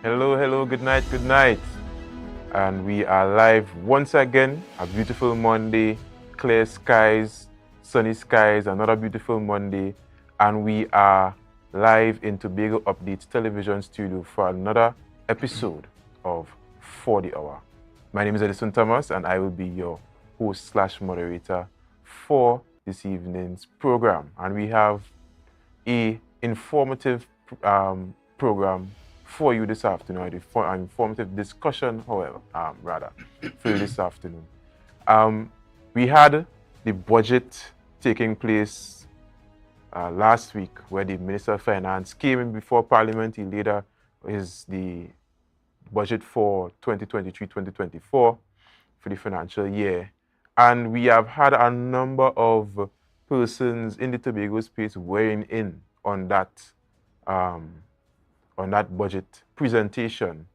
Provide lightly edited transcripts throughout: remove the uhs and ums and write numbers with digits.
Hello, hello, good night, good night. And we are live once again, a beautiful Monday, clear skies, sunny skies, another beautiful Monday. And we are live in Tobago Updates television studio for another episode of For the Hour. My name is Edison Thomas, and I will be your host/moderator for this evening's program. And we have a informative program for you this afternoon, an informative discussion, however, for you this afternoon. We had the budget taking place last week, where the Minister of Finance came in before Parliament. He later is the budget for 2023-2024 for the financial year. And we have had a number of persons in the Tobago space weighing in on that budget presentation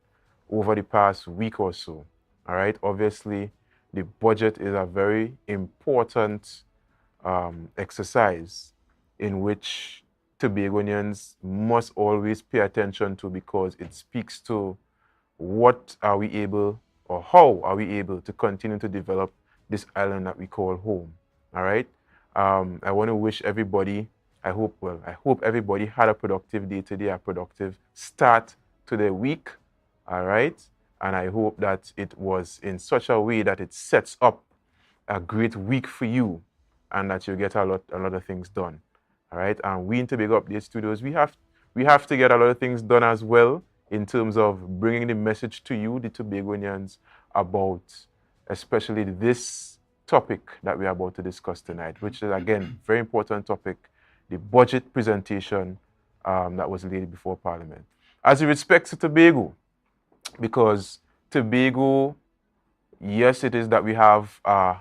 over the past week or so. All right. Obviously, the budget is a very important exercise in which Tobagonians must always pay attention to, because it speaks to what are we able, or how are we able to continue to develop this island that we call home. All right. I want to wish everybody, I hope everybody had a productive day today, a productive start to their week. All right. And I hope that it was in such a way that it sets up a great week for you, and that you get a lot of things done. All right. And we in Tobago Update Studios, we have to get a lot of things done as well, in terms of bringing the message to you, the Tobagonians, about especially this topic that we are about to discuss tonight, which is, again, very important topic, the budget presentation that was laid before Parliament. As it respects to Tobago, because Tobago, yes, it is that we have a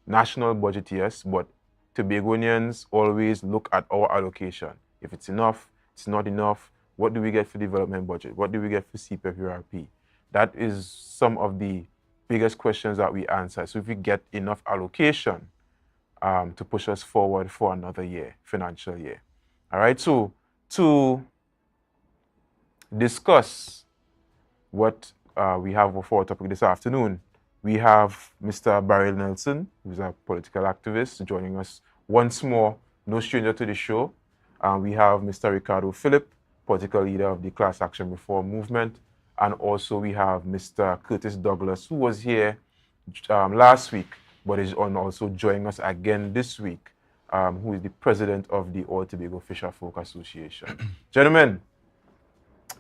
national budget, yes, but Tobagonians always look at our allocation. If it's enough, it's not enough. What do we get for development budget? What do we get for CPF-URP? That is some of the biggest questions that we answer. So if we get enough allocation to push us forward for another year, financial year. All right, so to discuss what we have for our topic this afternoon, we have Mr. Barry Nelson, who's a political activist, joining us once more, no stranger to the show. We have Mr. Ricardo Philip, political leader of the Class Action Reform Movement. And also we have Mr. Curtis Douglas, who was here last week, but is also joining us again this week, who is the president of the All Tobago Fisher Folk Association. Gentlemen,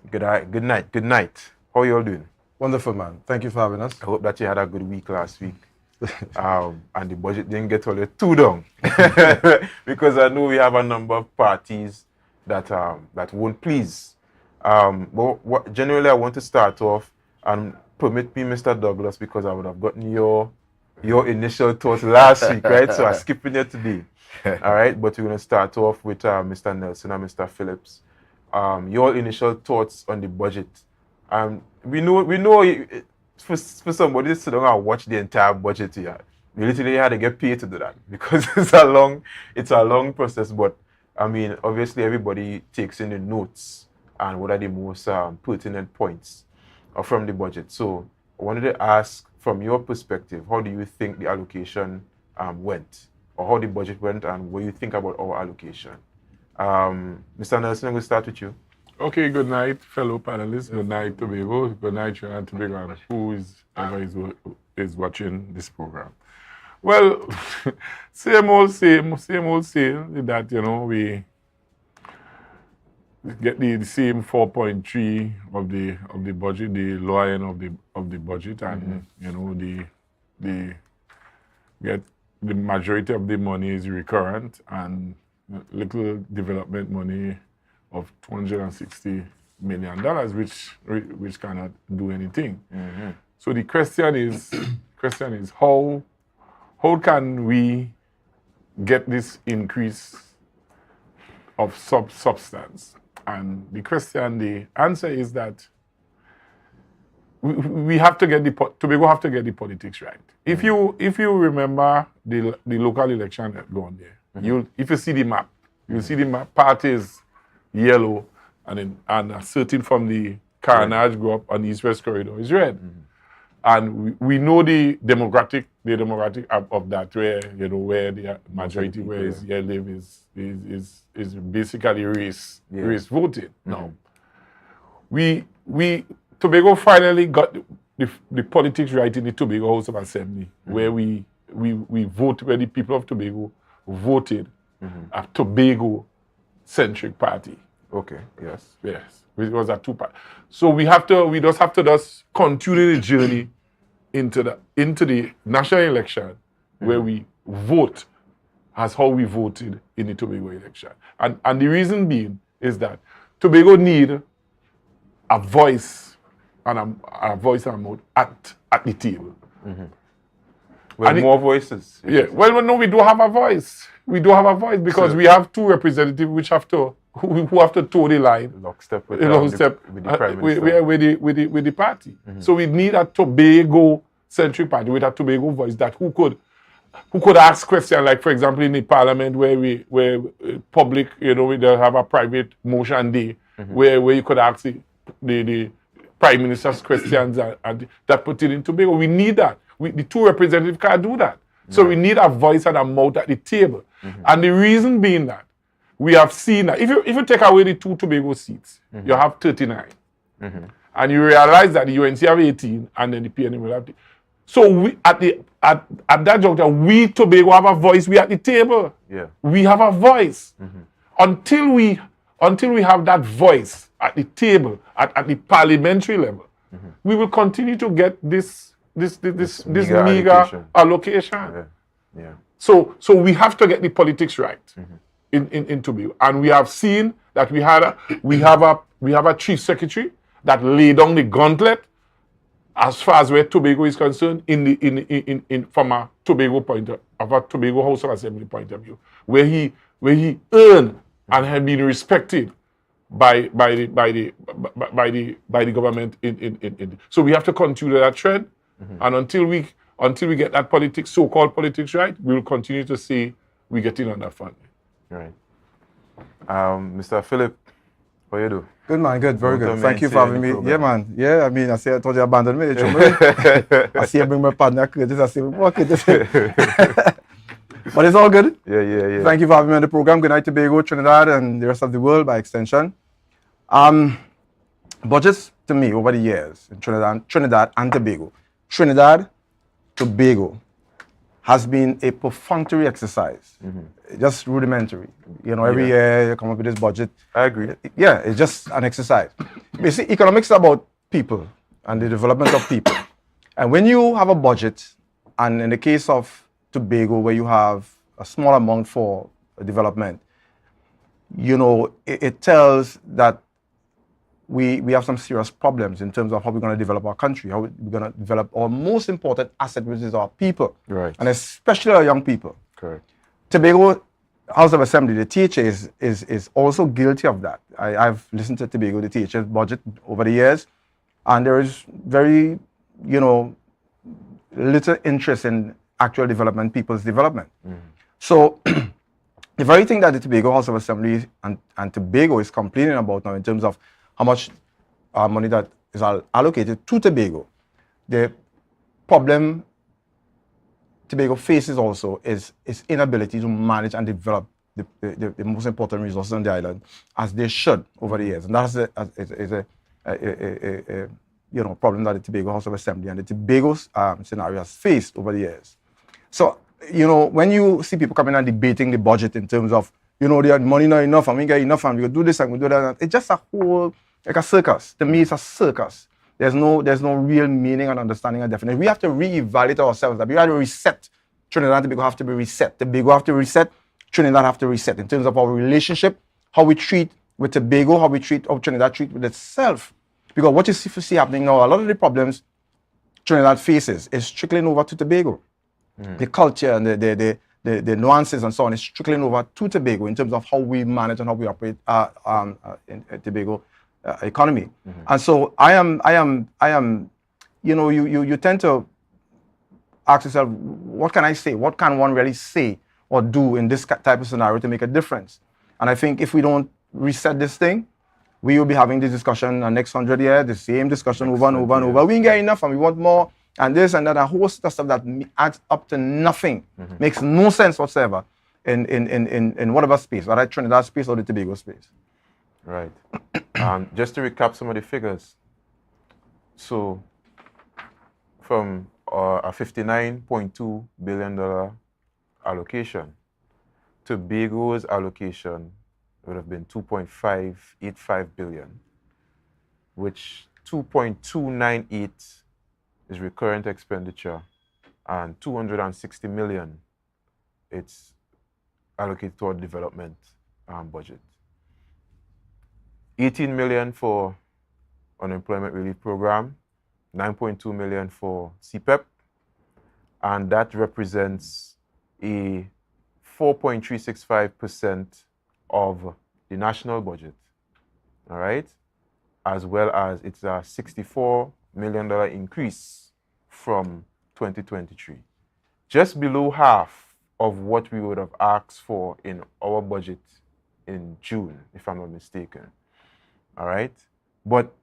good night. How are you all doing? Wonderful, man. Thank you for having us. I hope that you had a good week last week. And the budget didn't get all too down. Because I know we have a number of parties that won't please. But generally, I want to start off, and permit me, Mr. Douglas, because I would have gotten your initial thoughts last week, right? So I'm skipping it today. All right, but we're going to start off with Mr. Nelson and Mr. Phillips. Your initial thoughts on the budget. We know for somebody to sit down and watch the entire budget here, you literally had to get paid to do that, because it's a long process. But I mean, obviously, everybody takes in the notes and what are the most pertinent points from the budget. So I wanted to ask, from your perspective, how do you think the allocation went, or how the budget went, and what you think about our allocation? Mr. Nelson, I'm going to start with you. Okay, good night, fellow panelists. Good night, Tobago. Good night, Trinidad and Tobago, and who is watching this program. Well, same old same, that, we get the same 4.3 of the budget, the lower end of the budget, and the majority of the money is recurrent, and little development money of $260 million, which cannot do anything. Mm-hmm. So the question is how can we get this increase of substance? And the answer is that we have to get Tobago have to get the politics right. Mm-hmm. If you remember the local election that gone there, mm-hmm. If you see the map, you'll see the map parties yellow, and certain from the Carnage grew up on the East-West Corridor is red. And we know the demographic of that, where where the majority where is here live is basically race voting. Now, Tobago finally got the politics right in the Tobago House of Assembly, where we vote, where the people of Tobago voted a Tobago-centric party. Okay. Yes. Yes, it was a two-part. So we just have to continue the journey into the national election, where we vote as how we voted in the Tobago election. And the reason being is that Tobago need a voice and a voice and a mouth at the table. With more voices. Yeah. Well, no, we do have a voice. We do have a voice because we have two representatives which have to who have to toe the line. Lockstep with the Prime Minister. With the party. So we need a Tobago-centric party with a Tobago voice that who could ask questions, like, for example, in the parliament where public, they'll have a private motion day where you could ask the Prime Minister's questions and that put it in Tobago. We need that. The two representatives can't do that. So we need a voice and a mouth at the table. And the reason being that we have seen that if you take away the two Tobago seats, you have 39. And you realize that the UNC have 18 and then the PNM will have 10. So we at that juncture, we Tobago have a voice. We at the table. Yeah. We have a voice. Until we have that voice at the table, at the parliamentary level, we will continue to get this meager allocation. Yeah. So we have to get the politics right in Tobago, and we have seen that we have a chief secretary that laid down the gauntlet as far as where Tobago is concerned from a Tobago a Tobago House of Assembly point of view, where he earned and had been respected by the government so we have to continue that trend. And until we get that so-called politics right, we will continue to say we get in on that funding. Right. Mr. Philip, how you do? Good, man. Good. Very good. Thank you for having me. Program. Yeah, man. Yeah, I mean, I told you abandoned me. I see you bring my partner, Curtis. I see we walk it. But it's all good. Yeah. Thank you for having me on the program. Good night, Tobago, Trinidad, and the rest of the world by extension. Budgets, to me, over the years, in Trinidad and Tobago. Tobago has been a perfunctory exercise, just rudimentary. Every year you come up with this budget. I agree. Yeah, it's just an exercise. Basically, economics is about people and the development of people. And when you have a budget, and in the case of Tobago, where you have a small amount for development, it tells that we have some serious problems in terms of how we're going to develop our country, how we're going to develop our most important asset, which is our people, right, and especially our young people. Correct. Tobago House of Assembly, the THA is also guilty of that. I've listened to Tobago, the THA's budget over the years, and there is very, little interest in actual development, people's development. So the very thing that the Tobago House of Assembly and Tobago is complaining about now in terms of how much money that is allocated to Tobago, the problem Tobago faces also is its inability to manage and develop the most important resources on the island as they should over the years. And that is a problem that the Tobago House of Assembly and the Tobago scenario has faced over the years. So, when you see people coming and debating the budget in terms of, the money not enough and we get enough and we do this and we do that, it's just a whole, like a circus. To me, it's a circus. There's no real meaning and understanding and definition. We have to reevaluate ourselves. We have to reset. Trinidad and Tobago have to be reset. Tobago have to reset. Trinidad have to reset in terms of our relationship, how we treat with Tobago, how Trinidad treat with itself. Because what you see happening now, a lot of the problems Trinidad faces is trickling over to Tobago. The culture and the nuances and so on is trickling over to Tobago in terms of how we manage and how we operate in Tobago economy. And so I am, you tend to ask yourself, what can I say? What can one really say or do in this type of scenario to make a difference? And I think if we don't reset this thing, we will be having this discussion the next 100 years, the same discussion over and over and over. We ain't get enough and we want more, and this and that, a whole stuff that adds up to nothing, makes no sense whatsoever in whatever space, whether Trinidad space or the Tobago space. Right. Just to recap some of the figures. So, from a $59.2 billion allocation, Tobago's allocation would have been 2.585 billion, which 2.298 is recurrent expenditure, and 260 million it's allocated toward development budget. 18 million for unemployment relief program, 9.2 million for CPEP, and that represents a 4.365% of the national budget, all right? As well as it's a $64 million increase from 2023. Just below half of what we would have asked for in our budget in June, if I'm not mistaken, all right? But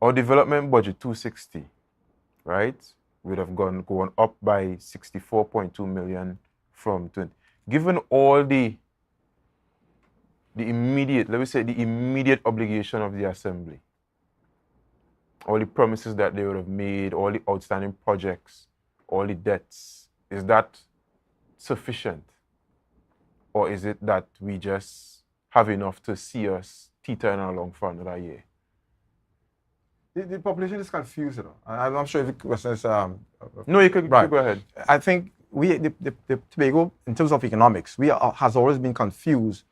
our development budget, 260, right? Would have gone up by 64.2 million from 20. Given all the immediate, let me say, the immediate obligation of the Assembly, all the promises that they would have made, all the outstanding projects, all the debts, is that sufficient? Or is it that we just have enough to see us teetering along for another year? The population is confused, you know. I'm not sure if the question is... No, you could go ahead. I think the Tobago, in terms of economics, has always been confused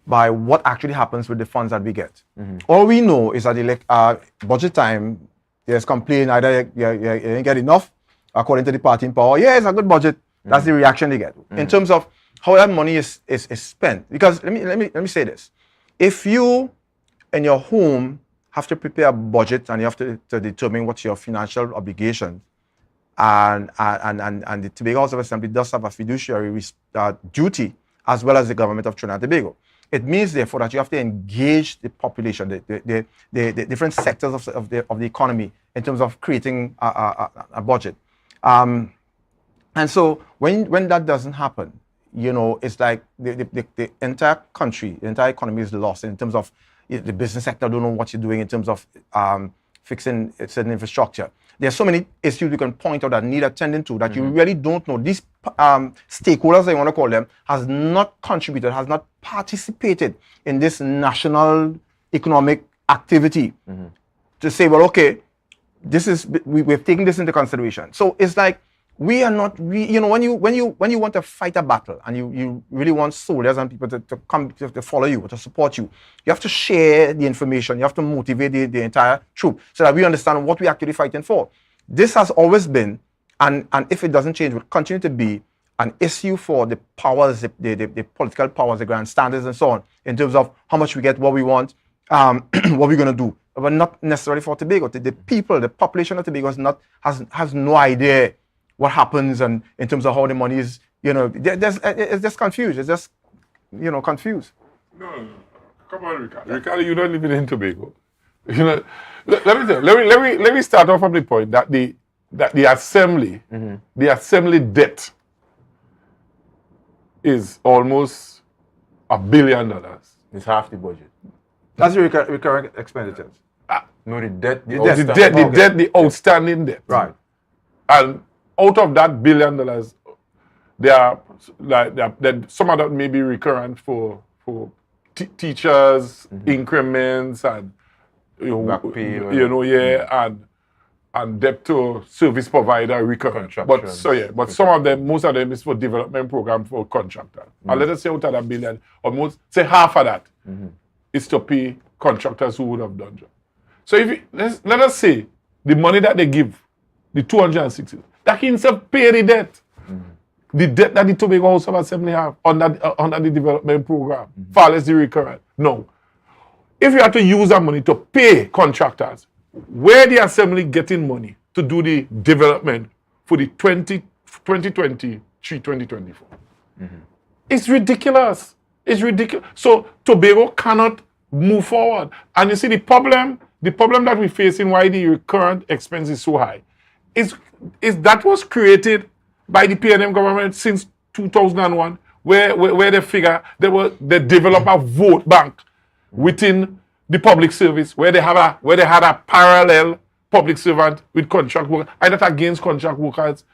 by what actually happens with the funds that we get. All we know is that budget time, there's complaint, either you ain't get enough, according to the party in power. Yeah, it's a good budget. That's the reaction they get. In terms of how that money is spent. Because let me say this. If you, in your home, have to prepare a budget and you have to determine what's your financial obligation, and the Tobago House of Assembly does have a fiduciary duty, as well as the government of Trinidad and Tobago. It means, therefore, that you have to engage the population, the different sectors of the economy in terms of creating a budget. And so when that doesn't happen, you know, it's like the entire country, the entire economy is lost in terms of the business sector don't know what you're doing in terms of fixing certain infrastructure. There's so many issues we can point out that need attending to that you really don't know. These stakeholders, I want to call them, has not contributed, has not participated in this national economic activity to say, well, okay, this is we've taken this into consideration. So it's like we are not, you know, when you want to fight a battle and you really want soldiers and people to come to follow you, to support you, you have to share the information. You have to motivate the entire troop so that we understand what we're actually fighting for. This has always been, and if it doesn't change, will continue to be an issue for the powers, the political powers, the grandstanders and so on, in terms of how much we get, what we want, what we're going to do. But not necessarily for Tobago. The people, the population of Tobago has no idea what happens, and in terms of how the money is, you know, it's just confused. It's just, you know, confused. No. Come on, Ricardo. Ricardo, you're not living in Tobago. You know, let me start off from the point that the assembly, the assembly debt is almost $1 billion. It's half the budget. That's the recurring expenditures. No, the debt, the outstanding debt. Right. And out of that $1 billion, there are some of that may be recurrent for teachers, increments, and back pay, and debt to service provider recurrent. But some of them, most of them is for development program for contractor. And let us say out of that $1 billion, almost say half of that is to pay contractors who would have done job. So if let us say the money that they give, the 260, that can itself pay the debt. The debt that the Tobago House of Assembly have under the development program, far less the recurrent. No. If you have to use that money to pay contractors, where the Assembly getting money to do the development for the 2023-2024? It's ridiculous. It's ridiculous. So Tobago cannot move forward. And you see the problem that we face in why the recurrent expense is so high is that was created by the PNM government since 2001, where they figure they develop a vote bank within the public service where they had a parallel public servant with contract workers, either against contract workers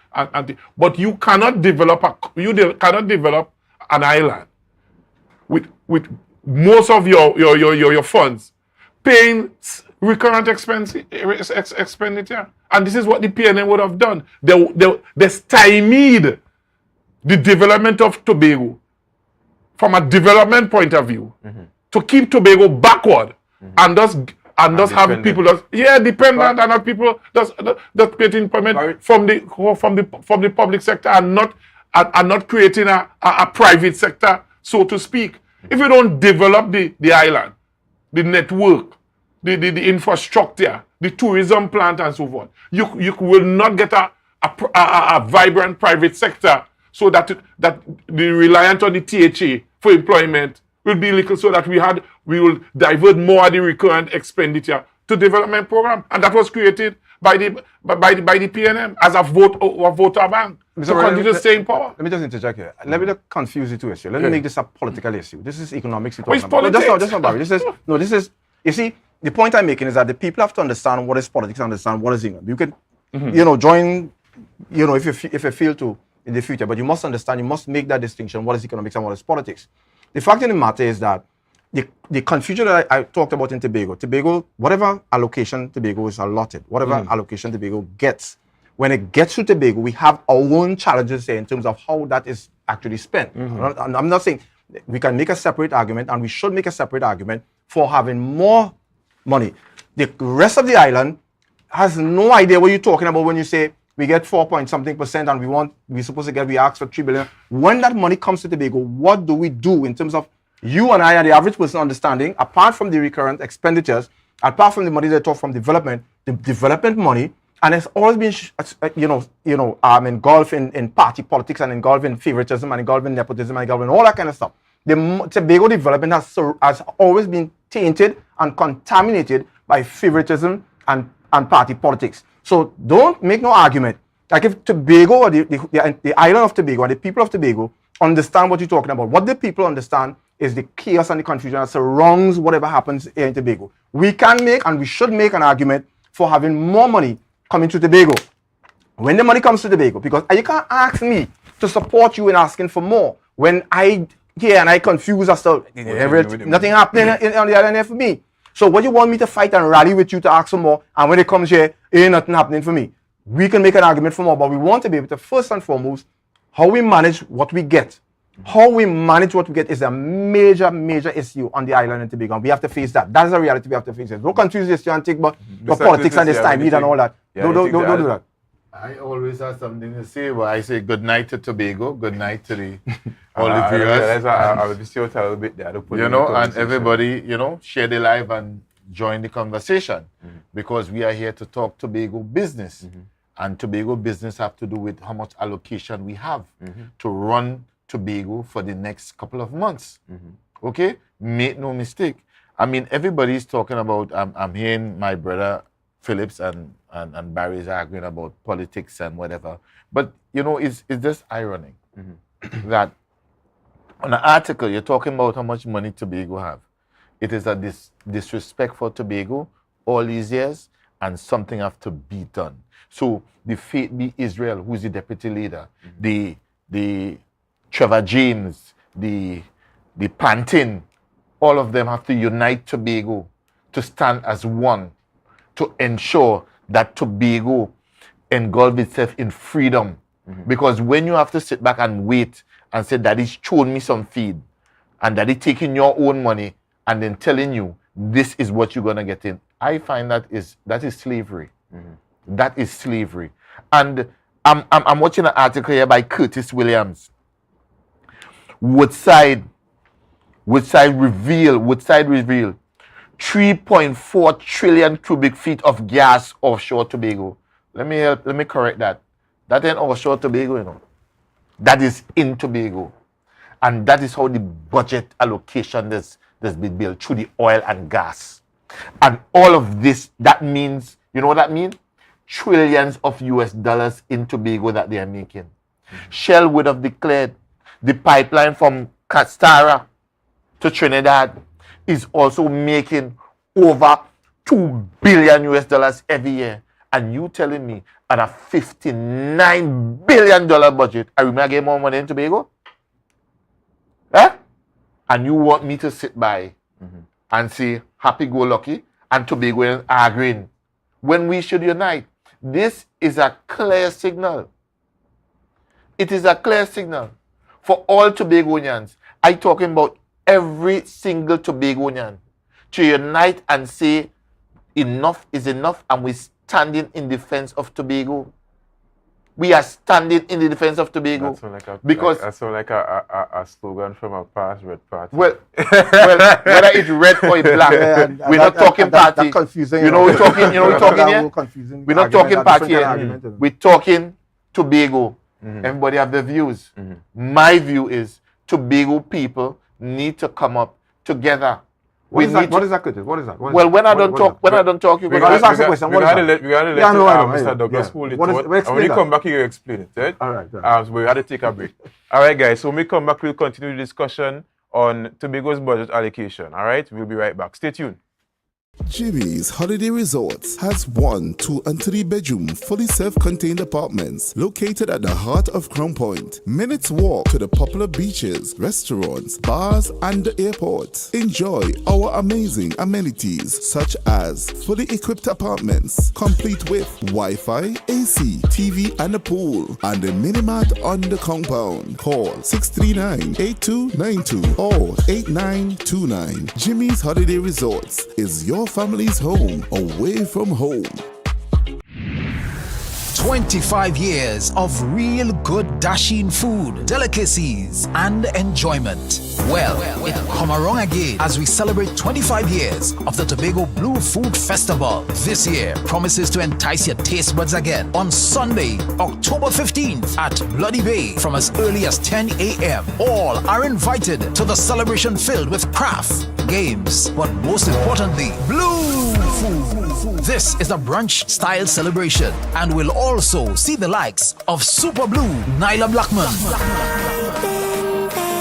but you cannot develop an island with most of your funds paying recurrent expenditure. And this is what the PNM would have done. They stymied the development of Tobago from a development point of view to keep Tobago backward and thus have people dependent and have people that create employment from the public sector and not creating a private sector, so to speak. If you don't develop the island, the network, the infrastructure, the tourism plant and so forth, you will not get a vibrant private sector, so that the reliance on the THA for employment will be little, so that we will divert more of the recurrent expenditure to development program. And that was created by the PNM as a voter bank to continue to stay in power. Let me just interject here. Let me just confuse the two issues. Let me make this a political issue. This is economics. It's politics. No, just not Barry. This is, you see, the point I'm making is that the people have to understand what is politics and understand what is economics. You can, join, if you feel to in the future, but you must understand, you must make that distinction, what is economics and what is politics. The fact of the matter is that the confusion that I talked about in Tobago, whatever allocation Tobago is allotted, whatever allocation Tobago gets, when it gets to Tobago, we have our own challenges there in terms of how that is actually spent. I'm not saying we can make a separate argument, and we should make a separate argument for having more money. The rest of the island has no idea what you're talking about when you say we get 4-point-something% and we ask for 3 billion. When that money comes to Tobago, what do we do in terms of you and I and the average person understanding, apart from the recurrent expenditures, apart from the money they talk from development, the development money, and it's always been, engulfed in party politics and engulfed in favoritism and engulfed in nepotism and engulfed in all that kind of stuff. The Tobago development has always been tainted and contaminated by favoritism and party politics. So don't make no argument. Like if Tobago or the island of Tobago and the people of Tobago understand what you're talking about, what the people understand is the chaos and the confusion that surrounds whatever happens here in Tobago. We can make and we should make an argument for having more money coming to Tobago. When the money comes to Tobago, because you can't ask me to support you in asking for more when I hear and I confuse as to nothing happening on the island here for me. So what you want me to fight and rally with you to ask for more, and when it comes here, ain't nothing happening for me. We can make an argument for more, but we want to be able to, first and foremost, how we manage what we get. How we manage what we get is a major, major issue on the island in Tobago, and we have to face that. That is a reality we have to face. Don't confuse this and think about politics and this time and all that. Don't do that. I always have something to say, but I say good night to Tobago, good night to all the viewers. I will just say a little bit there. And everybody, share the live and join the conversation, because we are here to talk Tobago business. And Tobago business have to do with how much allocation we have to run Tobago for the next couple of months. Okay? Make no mistake. I mean, everybody's talking about, I'm hearing my brother Phillips and Barry's arguing about politics and whatever. But, it's just ironic that on an article, you're talking about how much money Tobago have. It is a disrespect for Tobago all these years, and something have to be done. So the Faith Be Israel, who's the deputy leader, the Trevor James, the Pantin, all of them have to unite Tobago to stand as one, to ensure that Tobago engulf itself in freedom. Because when you have to sit back and wait and say, Daddy's showing me some feed, and Daddy taking your own money and then telling you this is what you're gonna get in, I find that is slavery. That is slavery. And I'm watching an article here by Curtis Williams. Woodside reveal 3.4 trillion cubic feet of gas offshore Tobago. Let me correct that. That ain't offshore Tobago, That is in Tobago. And that is how the budget allocation that's been built through the oil and gas. And all of this, that means, you know what that means? Trillions of US dollars in Tobago that they are making. Shell would have declared the pipeline from Castara to Trinidad is also making over 2 billion US dollars every year. And you telling me on a $59 billion budget, I remember getting more money in Tobago? Eh? And you want me to sit by and say happy-go-lucky and Tobagoans are agreeing when we should unite? This is a clear signal. It is a clear signal for all Tobagonians. I'm talking about every single Tobagonian to unite and say enough is enough, and we're standing in defense of Tobago. We are standing in the defense of Tobago. That sounds like a slogan from a past red party. Well, whether it's red or it's black, we're not talking party. That's confusing. You know, we're talking here. Confusing. We're not talking party here. We're talking Tobago. Everybody have their views. My view is Tobago people need to come up together. What is that, Curtis? What is that? Well, when I don't talk, you we go. gotta let Mr. Douglas hold it out. And when you come back, you explain it, right? All right. So we had to take a break. All right, guys. So when we come back, we'll continue the discussion on Tobago's budget allocation. All right, we'll be right back. Stay tuned. Jimmy's Holiday Resorts has 1, 2, and 3 bedroom, fully self-contained apartments located at the heart of Crown Point. Minutes walk to the popular beaches, restaurants, bars, and the airport. Enjoy our amazing amenities such as fully equipped apartments, complete with Wi-Fi, AC, TV, and a pool, and a mini-mart on the compound. Call 639-8292 or 8929. Jimmy's Holiday Resorts is your family's home away from home. 25 years of real good dashing food, delicacies, and enjoyment. Well, it come around again as we celebrate 25 years of the Tobago Blue Food Festival. This year promises to entice your taste buds again on Sunday, October 15th at Bloody Bay from as early as 10 a.m. All are invited to the celebration filled with craft, games, but most importantly, blue food. This is a brunch-style celebration and will also see the likes of Super Blue, Nyla Blackman,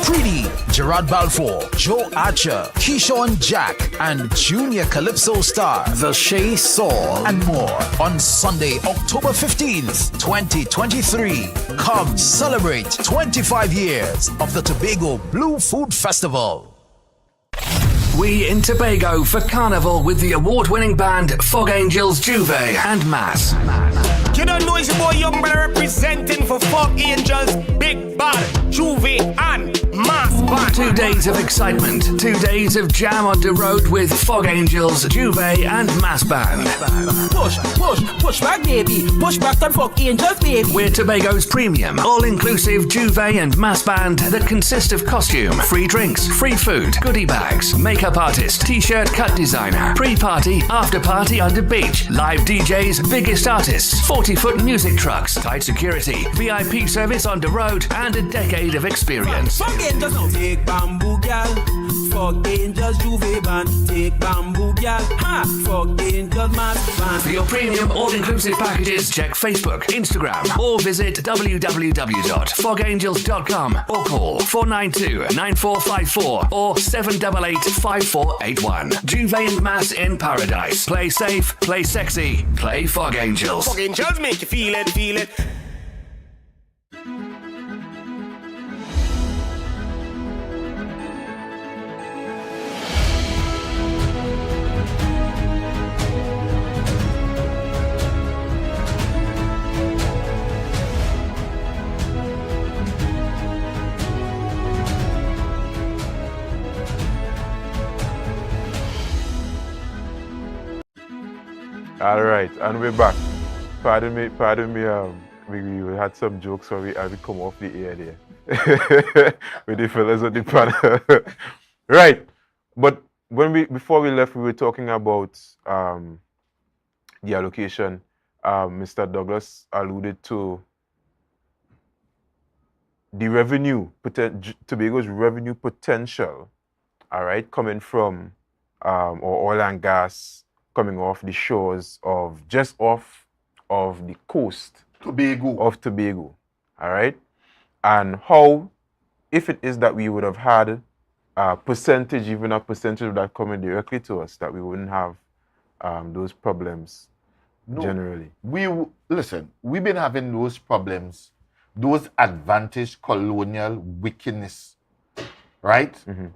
Pretty, Gerard Balfour, Joe Archer, Keyshawn Jack, and Junior Calypso star, The Shay Saul, and more on Sunday, October 15th, 2023. Come celebrate 25 years of the Tobago Blue Food Festival. We in Tobago for Carnival with the award-winning band Fog Angels, Juve and Mass. You don't know it's your boy Young Brother representing for Fog Angels, Big Bad, Juve and Mass Band. 2 days of excitement, 2 days of jam on the road with Fog Angels, Juve and Mass Band. Push back, baby. Push back and Fog Angels, baby. We're Tobago's premium, all-inclusive Juve and Mass Band that consist of costume, free drinks, free food, goodie bags, makeup artist, t-shirt cut designer, pre-party, after-party on the beach, live DJs, biggest artists, 40-foot music trucks, tight security, VIP service on the road, and a decade of experience. Fog Angels now. Take bamboo, gal. Fog Angels, Juve band. Take bamboo, gal. Ha! Fog Angels, Mass Band. For your premium all-inclusive packages, check Facebook, Instagram, or visit www.fogangels.com or call 492-9454 or 788-5481. Juve and Mass in Paradise. Play safe, play sexy, play Fog Angels. Fog Angels make you feel it, feel it. All right, and we're back. Pardon me. We had some jokes, so we come off the air there with the fellas on the panel. Right, but before we left, we were talking about the allocation. Mr. Douglas alluded to the revenue, Tobago's revenue potential, all right, coming from or oil and gas coming off the shores of the coast of Tobago, all right, and how, if it is that we would have had a percentage of that coming directly to us, that we wouldn't have those problems generally. Listen, we've been having those problems, those advantage colonial wickedness, right?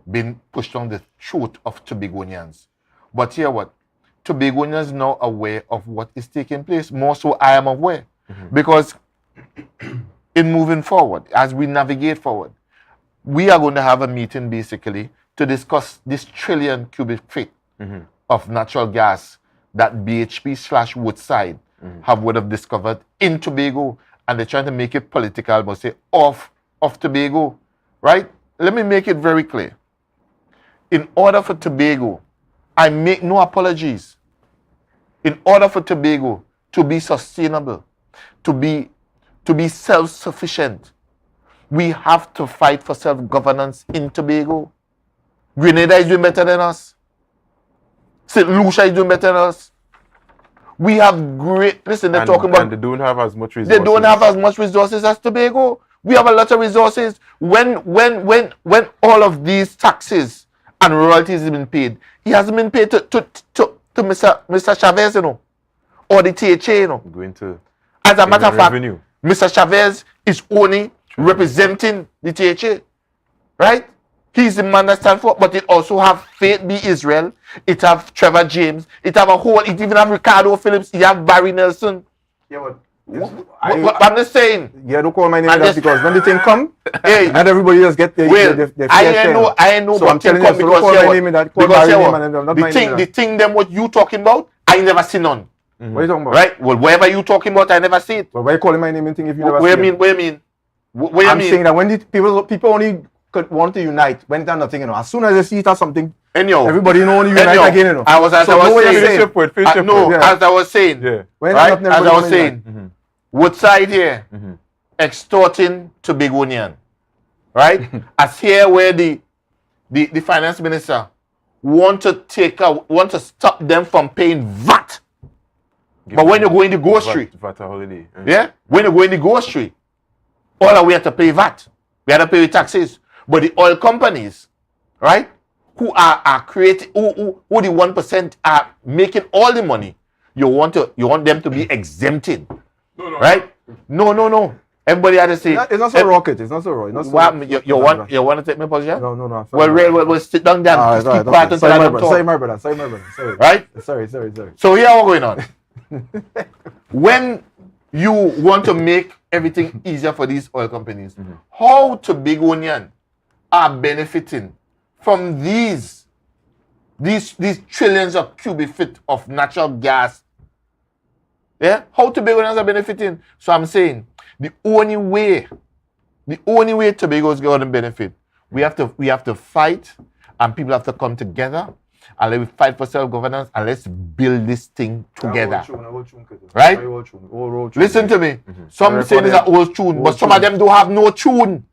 Been pushed on the throat of Tobagonians. But hear what? Tobagonians now aware of what is taking place. More so I am aware. Because in moving forward, as we navigate forward, we are going to have a meeting basically to discuss this trillion cubic feet of natural gas that BHP/Woodside would have discovered in Tobago, and they're trying to make it political, but say off Tobago, right? Let me make it very clear. In order for Tobago, I make no apologies. In order for Tobago to be sustainable, to be self-sufficient, we have to fight for self-governance in Tobago. Grenada is doing better than us. St. Lucia is doing better than us. We have great, listen, they're talking about... And they don't have as much resources. They don't have as much resources as Tobago. We have a lot of resources. When all of these taxes and royalties have been paid, it hasn't been paid to Mr. Chavez, you know, or the THA, you know. Going to... As a matter of fact, revenue. Mr. Chavez is only representing the THA, right? He's the man that stands for, but it also have Faith B. Israel, it have Trevor James, it have a whole, it even have Ricardo Phillips, it have Barry Nelson. Yeah, I'm just saying. Yeah, don't call my name that because when the thing come, not everybody just get their I know, so but I'm telling come you, so don't call my name in that. Call Barry name and not my name. The thing them what you talking about, I never seen none. What are you talking about? Right? Well, whatever you talking about, I never see it. But why you calling my name and thing if you never What see do you it? mean? What do you I'm mean? saying that when the people only want to unite when it's nothing, you know. As soon as they see it as something, everybody know only unite again, you know. I was saying, Yeah. Right? As I was saying, Woodside here extorting Tobagonian, right? As here where the finance minister want to stop them from paying VAT. But when you go in the grocery, VAT holiday. yeah, when you go in the grocery, all that we have to pay VAT. We have to pay taxes. But the oil companies, right, who are creating, who the 1% are making all the money, you want them to be exempted, right? No. Everybody had to say. It's not so rocket. It's not so rocket. You want to take my position? No. We'll sit down there and keep quiet until I don't talk. Sorry, my brother. Sorry. Right? Sorry. So here what's going on. When you want to make everything easier for these oil companies, how Tobagonian are benefiting from these trillions of cubic feet of natural gas? Yeah? How Tobagonians are benefiting? So I'm saying the only way Tobago is going to benefit, we have to fight, and people have to come together, and let we fight for self-governance, and let's build this thing together. Right? Listen to me. Some say it's an old tune, but some of them don't have no tune.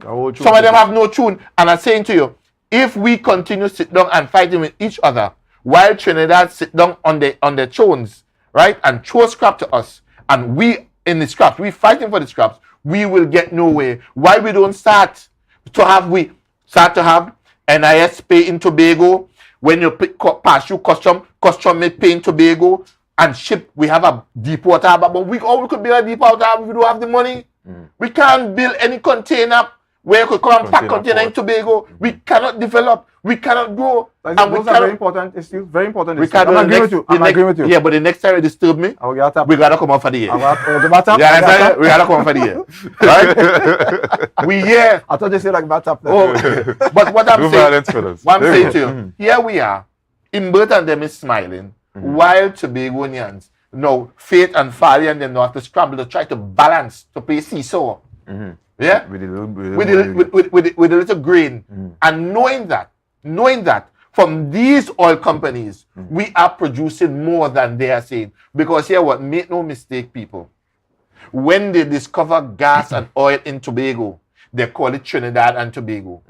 Some of them have no tune. And I'm saying to you, if we continue to sit down and fighting with each other, while Trinidad sit down on the thrones, right, and throw scrap to us, and we in the scraps, we fighting for the scraps, we will get nowhere. Why we don't start to have NIS pay in Tobago? When you pass through custom may pay in Tobago, and ship, we have a deep water harbor, but we could build a deep water harbor if we don't have the money. We can't build any container where you could come and pack container in Tobago. We cannot develop. We cannot grow. Those are very important issues. Very important issues. I'm agreeing with you. Yeah, but the next time you disturb me, we gotta come out for the year. We gotta come out for the year. Right? We here. I thought they said like bathtub. But what I'm saying to you, here we are. Imbert and them is smiling, while Tobagonians, Faith and Fali and them have to scramble to try to balance to play seesaw. Yeah, with a little grain, and knowing that from these oil companies, we are producing more than they are saying. Because here, make no mistake, people, When they discover gas and oil in Tobago, they call it Trinidad and Tobago.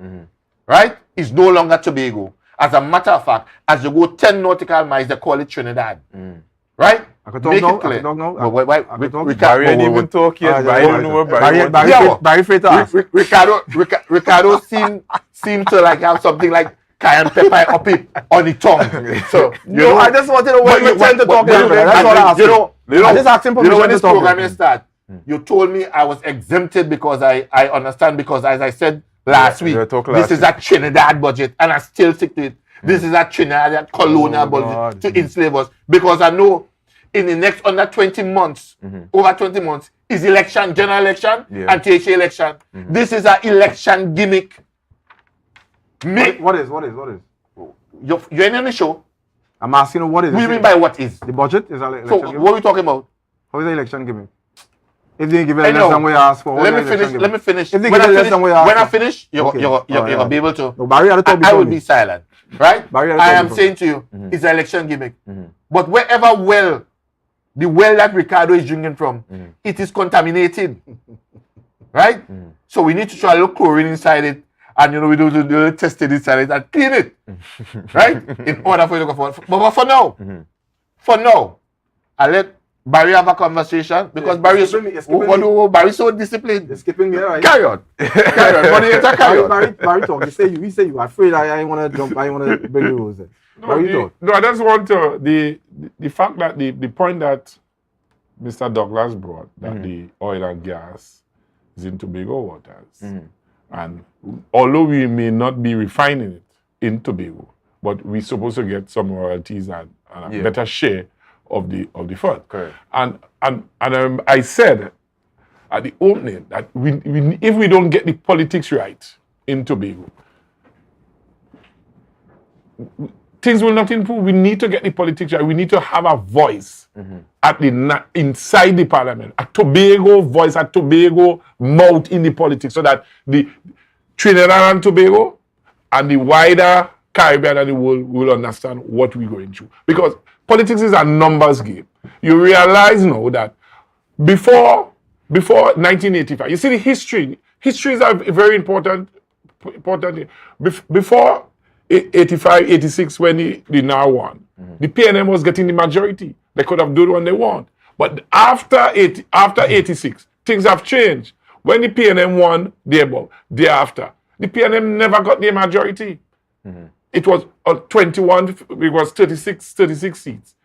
Right? It's no longer Tobago. As a matter of fact, as you go 10 nautical miles, they call it Trinidad. Right? I can talk now. I can talk now. Barry ain't even talk yet. Barry don't know what Barry Freighter asked. Ricardo seem to like have something like cayenne pepper up it on the tongue. So No, I just wanted to wait to talk. That's all I asked. I just asked him when permission to this talk. program start, you told me I was exempted because I understand, because as I said last week, this is a Trinidad budget and I still stick to it. This is a Trinidad colonial budget to enslave us, because I know in the next under 20 months, over 20 months, is election, general election and THA election. This is an election gimmick. What is? You're in the show. I'm asking you what is. What do you mean by what is? The budget is an election So gimmick? what are we talking about? How is the election gimmick? If they give it less than we ask for, let me finish. If they give it less than we ask when I for. finish, you're gonna be able to. No, Barry, I will be silent, right? Barry, I am saying to you, it's an election gimmick. But wherever the well that Ricardo is drinking from, it is contaminated, right? So we need to try a little chlorine inside it, and we do the little testing inside it and clean it, right? In order for you to go forward. But for now, I let Barry have a conversation, because Barry's so disciplined. You're skipping me, right? Carry on. Carry on. Barry talk. He say you are afraid I ain't want to jump. I ain't want to bring the rules in. No, I just want to the fact that the point that Mr. Douglas brought, that the oil and gas is in Tobago waters, and although we may not be refining it in Tobago, but we're supposed to get some royalties and a better share of the fund. Correct. And I said at the opening that if we don't get the politics right in Tobago, things will not improve. We need to get the politics right. We need to have a voice inside the parliament, a Tobago voice, a Tobago mouth in the politics, so that the Trinidad and Tobago and the wider Caribbean and the world will understand what we're going through. Because politics is a numbers game. You realize now that before 1985, you see the history. History is a very important thing. Before 85, 86, when the NAR won, the PNM was getting the majority. They could have done what they want. But after 86, things have changed. When the PNM won thereafter, the PNM never got the majority. It was 21, it was 36 seats.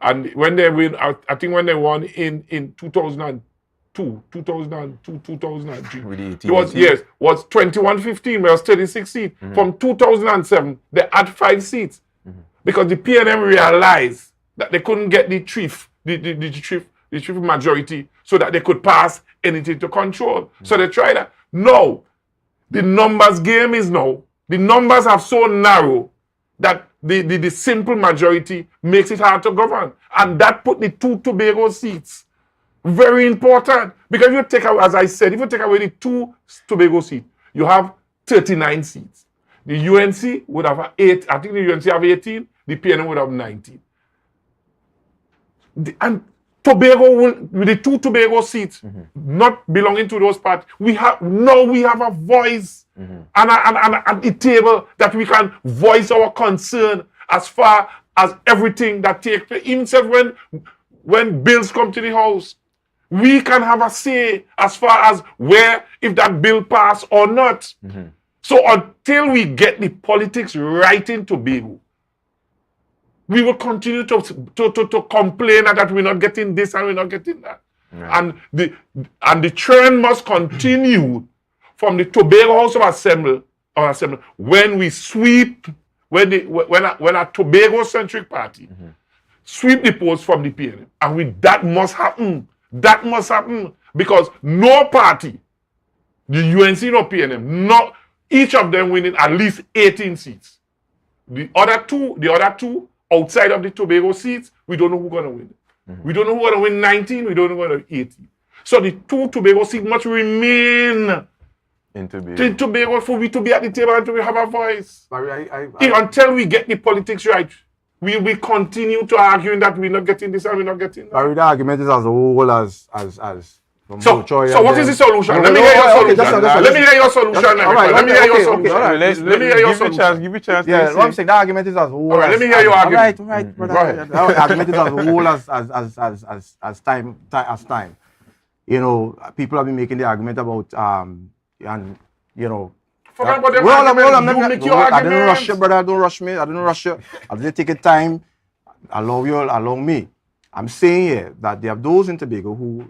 And when they win, I think when they won in 2002, 2003, it was 21-15, where it was 36 seats. From 2007, they had 5 seats. Because the PNM realized that they couldn't get the chief majority, so that they could pass anything to control. So they tried that. No, the numbers game is now. The numbers are so narrow that the simple majority makes it hard to govern. And that put the 2 Tobago seats. Very important. Because if you take away, as I said, if you take away the 2 Tobago seats, you have 39 seats. The UNC would have 8, I think the UNC have 18, the PNM would have 19. And Tobago will, with the 2 Tobago seats, not belonging to those parties, we have a voice and at the table that we can voice our concern as far as everything that takes place. Even when bills come to the house, we can have a say as far as if that bill pass or not. So until we get the politics right in Tobago, we will continue to complain that we're not getting this and we're not getting that. Right. And the trend must continue from the Tobago House of Assembly when we sweep, when a Tobago-centric party sweep the post from the PNM. And that must happen. That must happen. Because no party, the UNC nor PNM, each of them winning at least 18 seats. The other two outside of the Tobago seats, we don't know who's going to win. We don't know who's going to win 19, we don't know who's going to win 18. So the 2 Tobago seats must remain in Tobago for we to be at the table and to have a voice. Until we get the politics right, we will continue to argue that we're not getting this and we're not getting that. Barry, the argument is as old as So what is the solution? Let me hear your solution. Let me hear your solution. Let me hear your solution. Let me hear your solution. Give me a chance. Yeah, what I'm saying, the argument is as whole. All right, let me hear your argument. All right, brother. Go ahead. The argument is as whole as time. You know, people have been making the argument about and you know. Forget about them arguments. You make your I didn't argument. rush you, brother. Don't rush me. I didn't rush you. I didn't take your time. Allow me. I'm saying here that there are those in Tobago who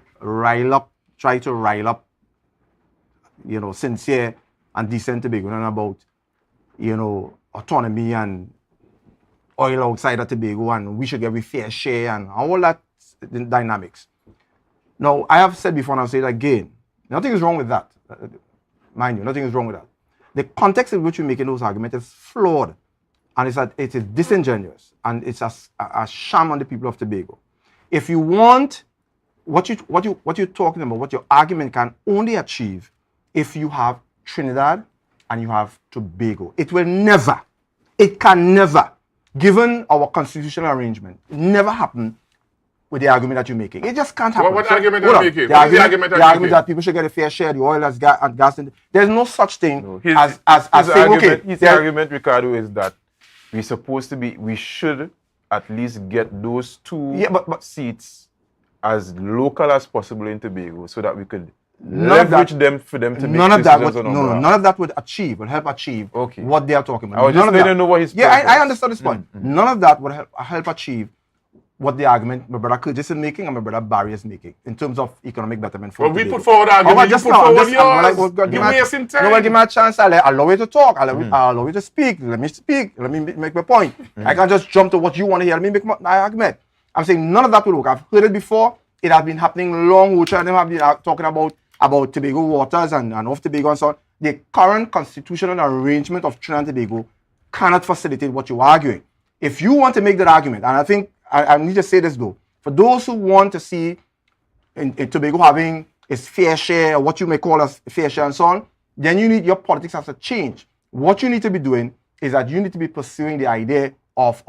try to rile up, you know, sincere and decent Tobagoan about, you know, autonomy and oil outside of Tobago and we should get a fair share and all that dynamics. Now, I have said before and I'll say it again, nothing is wrong with that. Mind you, nothing is wrong with that. The context in which you're making those arguments is flawed and it is disingenuous and it's a sham on the people of Tobago. If you want what you're talking about, what your argument can only achieve if you have Trinidad and you have Tobago. It can never, given our constitutional arrangement, never happen with the argument that you're making. It just can't happen. What argument are you making? The argument that people should get a fair share, the oil and gas. There's no such thing as saying, okay. His argument, Ricardo, is that we should at least get those two seats as local as possible in Tobago so that we could leverage them for them to make decisions on our behalf. None of that would help achieve what they are talking about. I was just letting you know what his point is. I understand this point. None of that would help achieve what the argument my brother Curtis is making and my brother Barry is making in terms of economic betterment for Tobago. We put forward argument, you put forward yours. Give me a chance. I'll allow you to talk. I'll allow you to speak. Let me speak. Let me make my point. I can't just jump to what you want to hear. Let me make my argument. I'm saying none of that will work. I've heard it before. It has been happening long. Which of them have been talking about Tobago waters and off Tobago and so on. The current constitutional arrangement of Trinidad and Tobago cannot facilitate what you're arguing. If you want to make that argument, and I think I need to say this though, for those who want to see in Tobago having its fair share, or what you may call a fair share and so on, then your politics has to change. What you need to be doing is that you need to be pursuing the idea of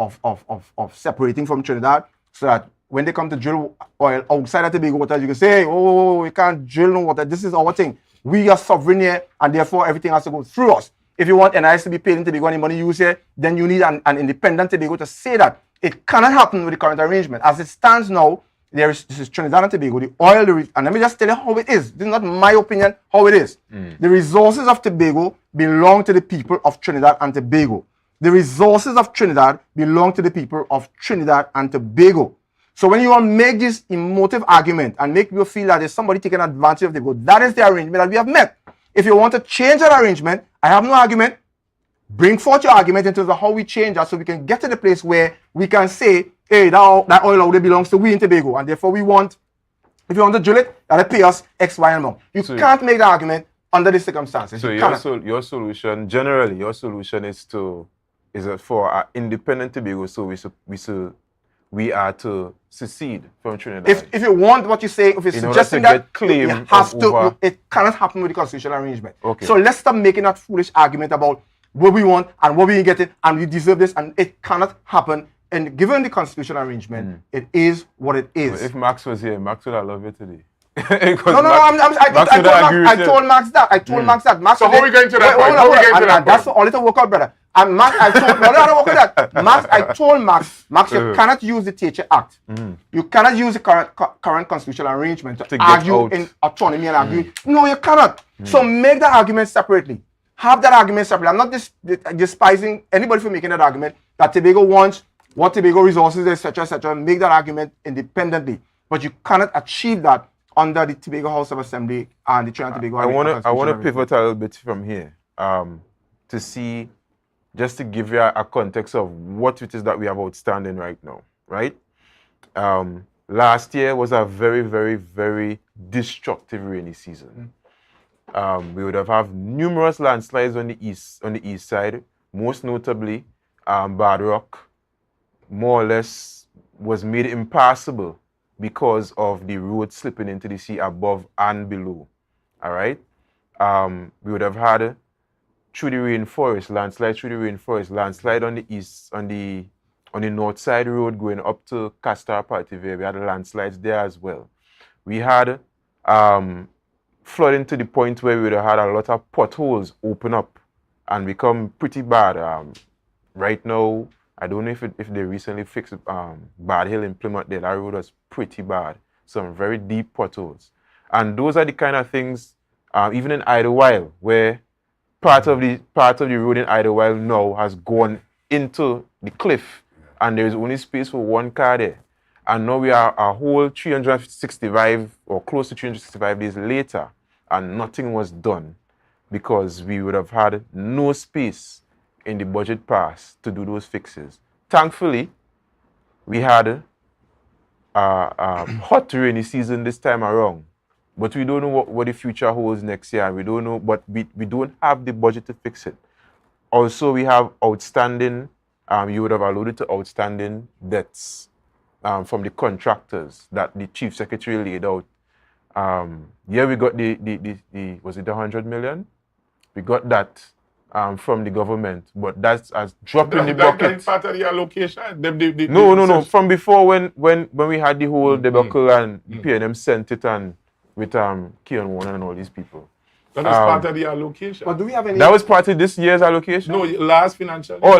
separating from Trinidad so that when they come to drill oil outside of Tobago waters, you can say, oh, we can't drill no water. This is our thing. We are sovereign here, and therefore everything has to go through us. If you want NIS to be paid in Tobago, any money used here, then you need an independent Tobago to say that. It cannot happen with the current arrangement. As it stands now, this is Trinidad and Tobago, the oil, and let me just tell you how it is. This is not my opinion, how it is. The resources of Tobago belong to the people of Trinidad and Tobago. The resources of Trinidad belong to the people of Trinidad and Tobago. So when you want to make this emotive argument and make people feel that there's somebody taking advantage of Tobago, that is the arrangement that we have met. If you want to change that arrangement, I have no argument. Bring forth your argument in terms of how we change that so we can get to the place where we can say, hey, that oil out there belongs to we in Tobago, and therefore if you want to drill it, that'll pay us X, Y, and more. You can't make the argument under the circumstances. So your solution, generally, is for our independent Tobago, so we are to secede from Trinidad. If you want what you say, if you're suggesting that, claim you have to, it cannot happen with the constitutional arrangement. Okay. So let's stop making that foolish argument about what we want and what we get it and we deserve this, and it cannot happen. And given the constitutional arrangement, it is what it is. But if Max was here, Max would have loved it today. I told Max that. Max, so how are we going to that point? How are we getting to that point? That's all it'll work out, brother. And Max, I told Max, you cannot use the Teacher Act. You cannot use the current constitutional arrangement to argue in autonomy and argue. No, you cannot. So make that argument separately. Have that argument separately. I'm not despising anybody for making that argument that Tobago wants, what Tobago resources, etc., etc. Make that argument independently. But you cannot achieve that under the Tobago House of Assembly and the Trinidad and Tobago. I want to pivot a little bit from here to see, just to give you a context of what it is that we have outstanding right now, right? Last year was a very, very, very destructive rainy season. We would have had numerous landslides on the east side, most notably Bad Rock, more or less was made impassable because of the road slipping into the sea above and below. All right, we would have had through the rainforest, landslide on the east, on the north side road going up to Castor Partivere. We had landslides there as well. We had flooding to the point where we would have had a lot of potholes open up and become pretty bad. Right now, I don't know if they recently fixed Bad Hill in Plymouth there. That road was pretty bad. Some very deep potholes. And those are the kind of things, even in Idlewild, where part of the road in Idlewild now has gone into the cliff, and there is only space for one car there. And now we are a whole 365 or close to 365 days later, and nothing was done because we would have had no space in the budget pass to do those fixes. Thankfully, we had a hot rainy season this time around, but we don't know what the future holds next year. We don't know, but we don't have the budget to fix it. Also, we have outstanding, you would have alluded to outstanding debts from the contractors that the chief secretary laid out. Yeah, we got the was it 100 million? We got that from the government, but that's as drop in the bucket. That's part of the allocation. No. From before when we had the whole debacle and PNM sent it and with Keon Warner and all these people. That was part of the allocation. But do we have any? That was part of this year's allocation? No, last financial year. Oh,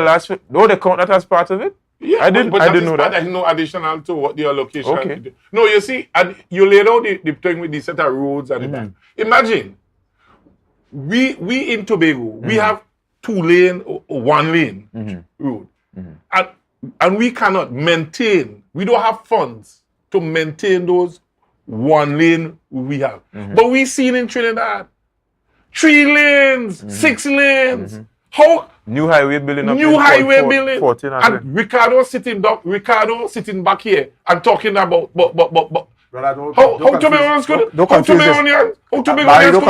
no, they count that as part of it? Yeah, I didn't know that. That is no additional to what the allocation. Okay. No, you see, and you laid out the thing with the set of roads and that. Imagine, we in Tobago, we have 2 lane or 1 lane road. And we cannot maintain, we don't have funds to maintain those 1 lane we have. But we seen in Trinidad, 3 lanes, 6 lanes. How new highway building up. New highway building. 14 and Ricardo sitting back here and talking about how Tobagoans could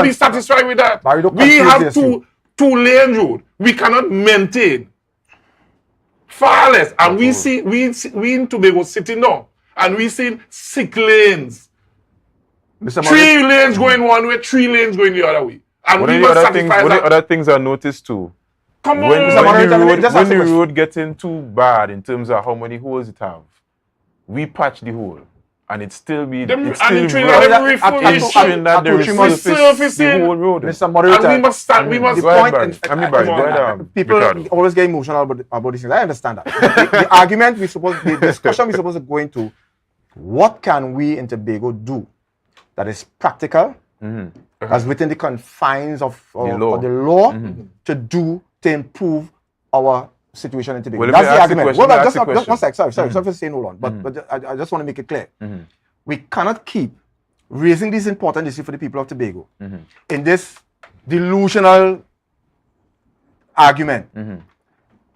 be satisfied with that. We have 2 lane road. We cannot maintain. Far less. And we in Tobago sitting down and we see 6 lanes. 3 lanes going one way, 3 lanes going the other way. And one of the other things I noticed too. Come on. When the road getting too bad in terms of how many holes it have, we patch the hole. And it's still the whole road. Mr. Moderator, and we must people always get emotional about these things. I understand that. the argument the discussion we're supposed to go into, what can we in Tobago do that is practical, that's within the confines of the law to improve our situation in Tobago. Well, that's the argument. Well, just one sec. Sorry for saying hold on. But I just want to make it clear. We cannot keep raising these important issues for the people of Tobago in this delusional argument.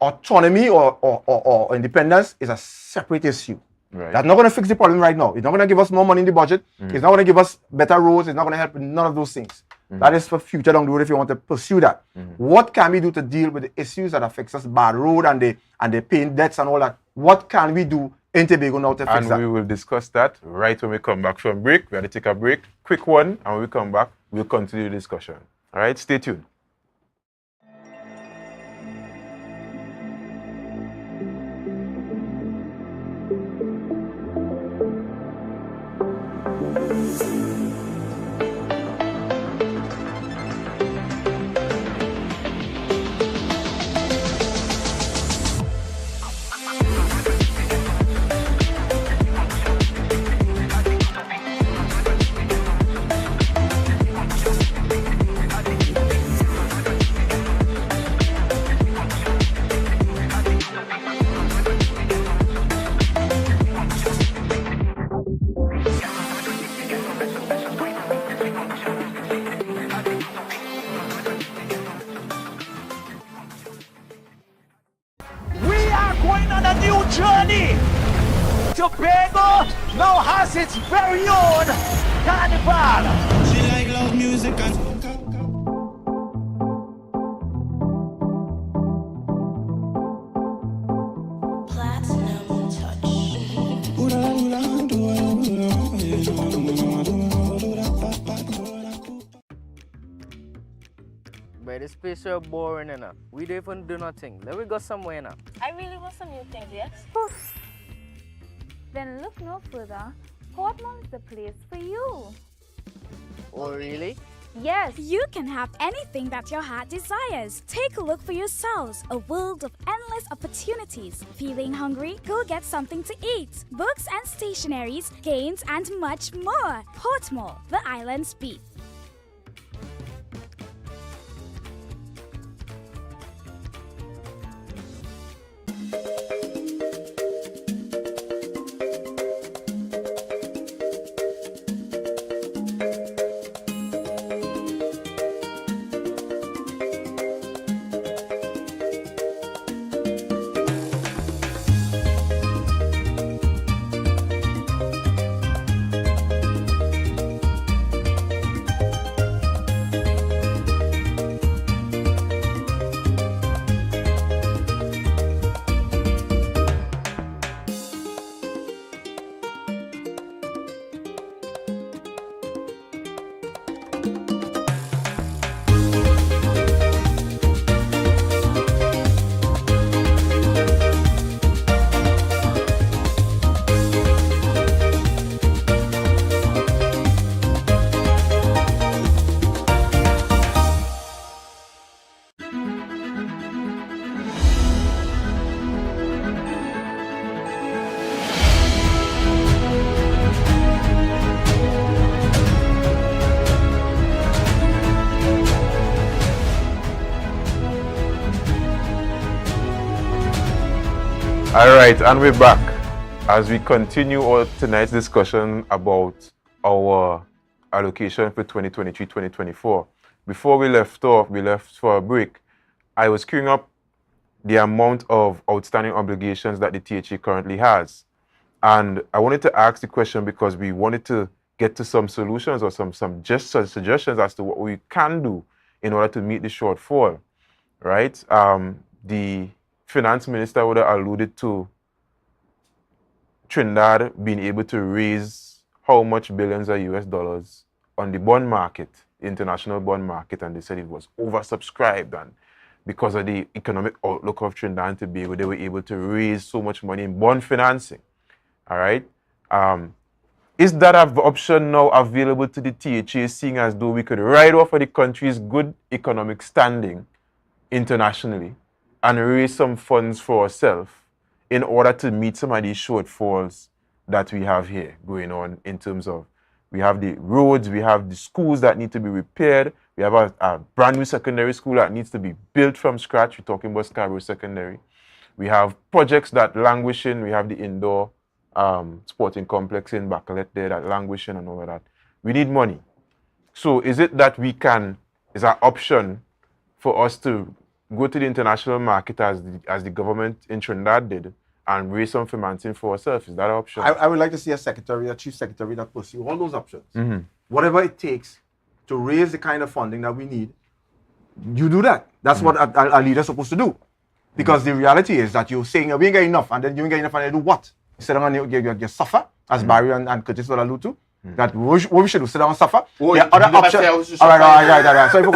Autonomy or independence is a separate issue. Right. That's not going to fix the problem right now. It's not going to give us more money in the budget. It's not going to give us better roads. It's not going to help with none of those things. That is for future down the road if you want to pursue that. What can we do to deal with the issues that affects us, bad road and the paying debts and all that? What can we do in Tobago now to fix that? And we will discuss that right when we come back from break. We have to take a break, quick one, and when we come back, we'll continue the discussion. All right, stay tuned. Tobago now has its very own carnival. She like loud music and platinum touch. But this place is boring enough. We don't even do nothing. Let me go somewhere now. I really want some new things, yes? Then look no further. Portmont is the place for you. Oh, really? Yes, you can have anything that your heart desires. Take a look for yourselves. A world of endless opportunities. Feeling hungry? Go get something to eat. Books and stationeries, games, and much more. Portmore, the island's beat. All right, and we're back as we continue tonight's discussion about our allocation for 2023-2024. Before we left for a break. I was queuing up the amount of outstanding obligations that the THA currently has. And I wanted to ask the question because we wanted to get to some solutions or some suggestions as to what we can do in order to meet the shortfall, right? The finance minister would have alluded to Trinidad being able to raise how much billions of US dollars on the bond market, international bond market, and they said it was oversubscribed, and because of the economic outlook of Trinidad and Tobago, they were able to raise so much money in bond financing. All right. Is that an option now available to the THA, seeing as though we could ride off of the country's good economic standing internationally and raise some funds for ourselves in order to meet some of these shortfalls that we have here going on in terms of we have the roads, we have the schools that need to be repaired, we have a brand new secondary school that needs to be built from scratch. We're talking about Scarborough Secondary. We have projects that languishing. We have the indoor sporting complex in Bacalet there that languishing and all of that. We need money. So is it that we can, is an option for us to go to the international market as the government in Trinidad did and raise some financing for ourselves? Is that an option? I would like to see a chief secretary that pursue all those options. Mm-hmm. Whatever it takes to raise the kind of funding that we need, you do that. That's what a leader is supposed to do. Because the reality is that you're saying, we ain't got enough, and then you ain't got enough, and then do what? You sit down and you suffer, as Barry and Curtis will allude to. That what we should do, sit down and suffer. Oh, the other option. All right. Sorry for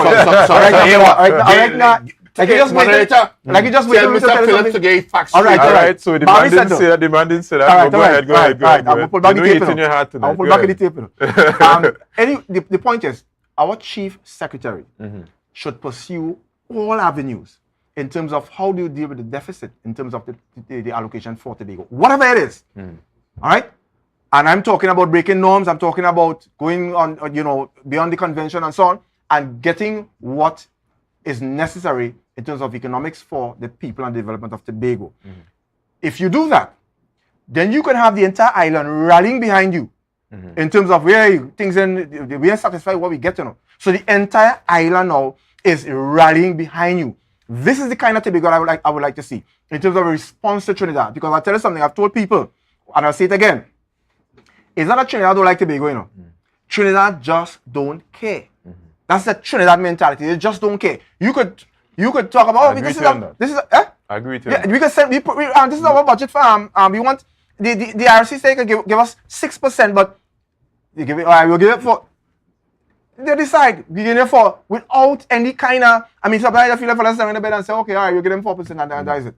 like you just wait Mr. Phillips to get facts. All right. So the man didn't say that. The man didn't say that. Go ahead. I will put back the tape. I will put back the tape. The point is, our chief secretary should pursue all avenues in terms of how do you deal with the deficit in terms of the allocation for Tobago, whatever it is. All right. And I'm talking about breaking norms. I'm talking about going on, beyond the convention and so on, and getting what is necessary in terms of economics for the people and development of Tobago. If you do that, then you can have the entire island rallying behind you in terms of where things in, we are satisfied with what we get to know. So the entire island now is rallying behind you. This is the kind of Tobago I would like to see in terms of a response to Trinidad. Because I'll tell you something, I've told people, and I'll say it again, it's not that Trinidad don't like Tobago, Trinidad just don't care. That's the Trinidad mentality. They just don't care. You could talk about this is I agree to that. We can say this is our budget for we want the RC say can give us 6%, but they give it. We'll give it for. They decide we give it for without any kind of. Sometimes I feel like for in the bed and say, okay, all right, we'll give them 4% and that is it.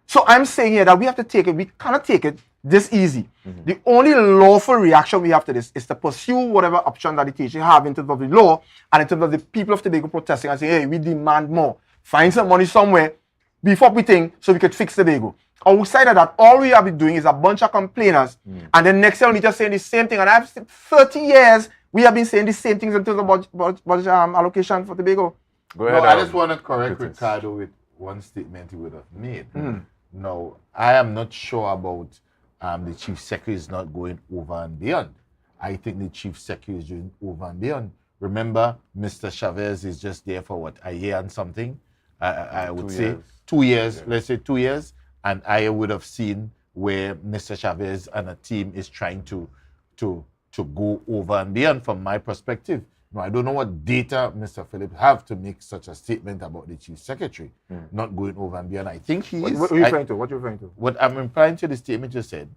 So I'm saying here that we have to take it. We cannot take it this easy. The only lawful reaction we have to this is to pursue whatever option that the THA have in terms of the law and in terms of the people of Tobago protesting and saying, hey, we demand more. Find some money somewhere before we think so we could fix Tobago. Outside of that, all we have been doing is a bunch of complainers, and then next year we just saying the same thing. And I've 30 years we have been saying the same things in terms of budget allocation for Tobago. Go ahead. I just want to correct Ricardo with one statement he would have made. No, I am not sure about the Chief Secretary is not going over and beyond. I think the Chief Secretary is doing over and beyond. Remember, Mr. Chavez is just there for what, a year and something? I would say 2 years, let's say 2 years. And I would have seen where Mr. Chavez and a team is trying to go over and beyond from my perspective. No, I don't know what data Mr. Phillips have to make such a statement about the Chief Secretary not going over and beyond. I think he is. What are you referring to? What are you referring to? What I'm replying to the statement you said,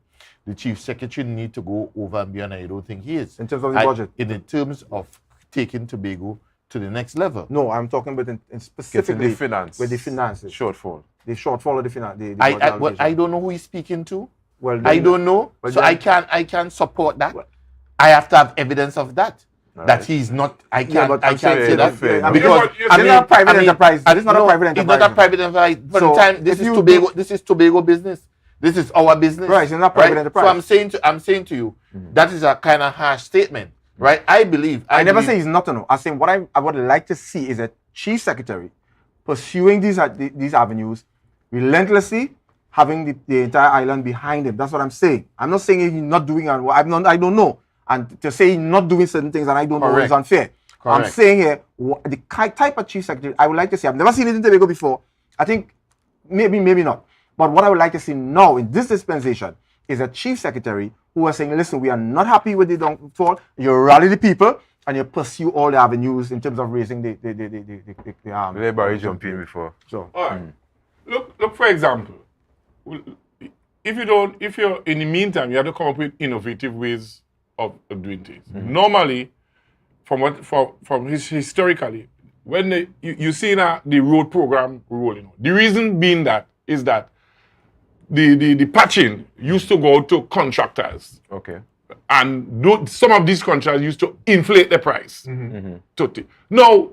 the Chief Secretary need to go over and beyond, and I don't think he is. In terms of the budget? In terms of taking Tobago to the next level. No, I'm talking about in specifically the finance. with the finances. Shortfall. The shortfall of the finance. I don't know who he's speaking to. Well, I don't know. So I can't support that. I have to have evidence of that. That he's not. I can't say that because it's not a private enterprise. It's not a private enterprise. It's not a private enterprise. But so this is Tobago. This is Tobago business. This is our business. Right. It's not private enterprise. So I'm saying to you, that is a kind of harsh statement, right? I never say he's not to know. I'm saying what I would like to see is a Chief Secretary pursuing these avenues relentlessly, having the entire island behind him. That's what I'm saying. I'm not saying he's not doing it. I don't know. And to say he's not doing certain things and I don't know is unfair. Correct. I'm saying here, the type of Chief Secretary I would like to see, I've never seen it in Tobago before. I think maybe not. But what I would like to see now in this dispensation is a Chief Secretary who are saying, listen, we are not happy with the downfall. You rally the people and you pursue all the avenues in terms of raising the Let Barry jump in before. So, all right. Look, for example, if you're in the meantime, you have to come up with innovative ways of doing things. Normally, historically, when you see the road program rolling, the reason being is that the patching used to go to contractors. Okay. And some of these contractors used to inflate the price. Totally. Now,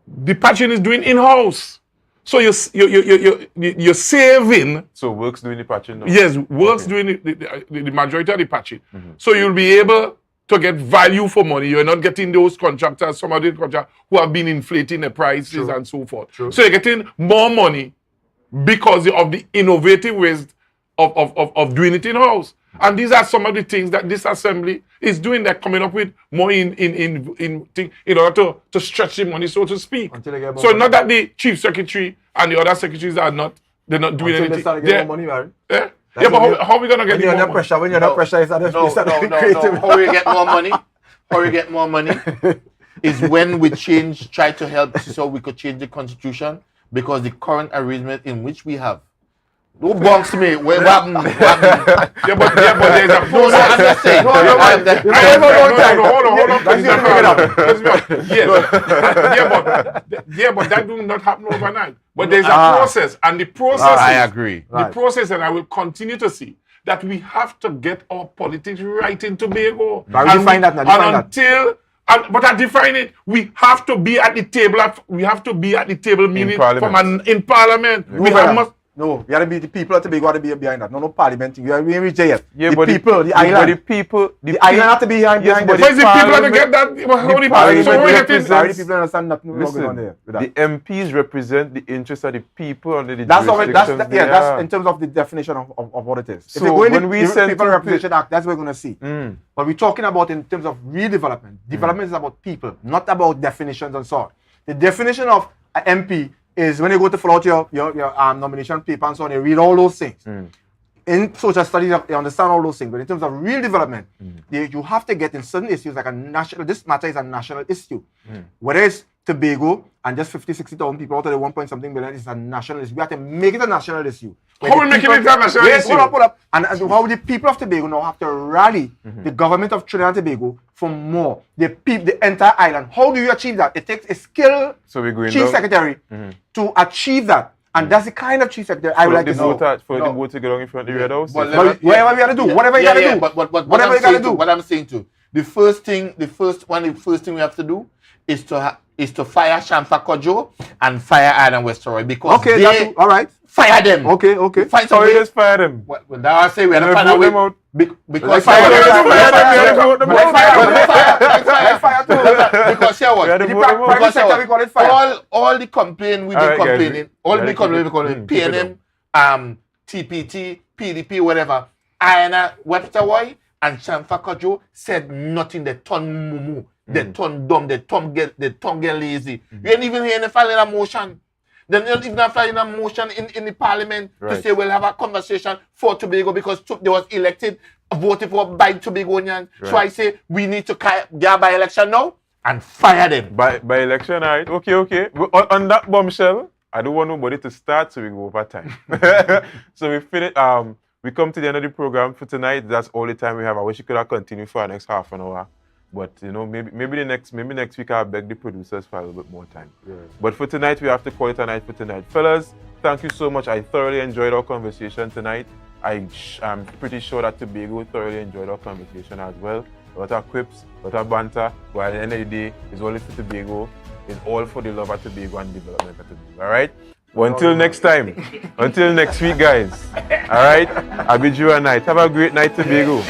the patching is doing in-house. So you're saving. So Works doing the patching now? Yes, Works doing the majority of the patching. So you'll be able to get value for money. You're not getting those contractors, some of the contractors who have been inflating the prices and so forth. So you're getting more money because of the innovative ways of doing it in-house. And these are some of the things that this assembly is doing. They're coming up with more in order to stretch the money, so to speak. So not that the Chief Secretary and the other secretaries they're not doing anything. They start getting more money, right? Yeah, but how are we gonna get more money? Pressure, when you're under pressure, it's no. How we get more money? How we get more money is when we try to help so we could change the constitution, because the current arrangement in which we have. Don't box me. What happened? Yeah, but there's a process. I'm just saying. But that do not happen overnight. But there's a process, and the process. I agree. The process, and I will continue to see that we have to get our politics right in Tobago. But I define it. We have to be at the table. We have to be at the table, meaning in Parliament. No, you gotta be the people at Tobago gotta be behind that. No parliament. You gotta be in JF. Yeah, the people, the island. The island have to be behind that. But the people to get that. How the people understand nothing going on there. The MPs represent the interests of the people under the that's in terms of the definition of what it is. So when we send People Representation Act, that's what we're gonna see. But we're talking about in terms of real development. Development is about people, not about definitions and so on. The definition of an MP is when you go to fill out your nomination paper and so on, you read all those things. In social studies, you understand all those things. But in terms of real development, you have to get in certain issues like this matter is a national issue. Whether it's Tobago and just 50,000-60,000 people out of the 1 something billion, it's a national issue. We have to make it a national issue. How we making it a national issue? Hold up. And how the people of Tobago now have to rally the government of Trinidad and Tobago for more. The entire island. How do you achieve that? It takes a skilled Chief Secretary to achieve that. And that's the kind of chief secretary I would like to know. For the boat to get on in front of the Red House. Whatever you gotta do, whatever you gotta do. But whatever you gotta do. What I'm saying to the first thing we have to do is to fire Shamfa Kojo and fire Adam Westeroy because Okay, all right. Fire them. Okay. Find So some we way. just fire them. Well, now I say we have to find a vote way. them out. Because Fire them. Because what? We had to vote them out. Private sector, we call it fire. All the complaint we've been complaining, all the complaint we call it PNM, TPT, PDP, whatever. Iana Webster and Shamfa Kojo said nothing. They turn mumu, they turn dumb, they turn get lazy. You ain't even hearing them filing a motion. They're not even filing a motion in the parliament to say we'll have a conversation for Tobago because they was elected, voted for by Tobagonians. So I say we need to get by election now and fire them. By election, all right. Okay. On that bombshell, I don't want nobody to start, so we go over time. So we finish. We come to the end of the program for tonight. That's all the time we have. I wish you could have continued for the next half an hour. But maybe next week I'll beg the producers for a little bit more time. Yeah. But for tonight, we have to call it a night for tonight. Fellas, thank you so much. I thoroughly enjoyed our conversation tonight. I'm pretty sure that Tobago thoroughly enjoyed our conversation as well. A lot of quips, a lot of banter. But at the end of the day, it's only for Tobago. It's all for the love of Tobago and development of Tobago. All right? Well, until next time. Until next week, guys. All right? I bid you a night. Have a great night, Tobago.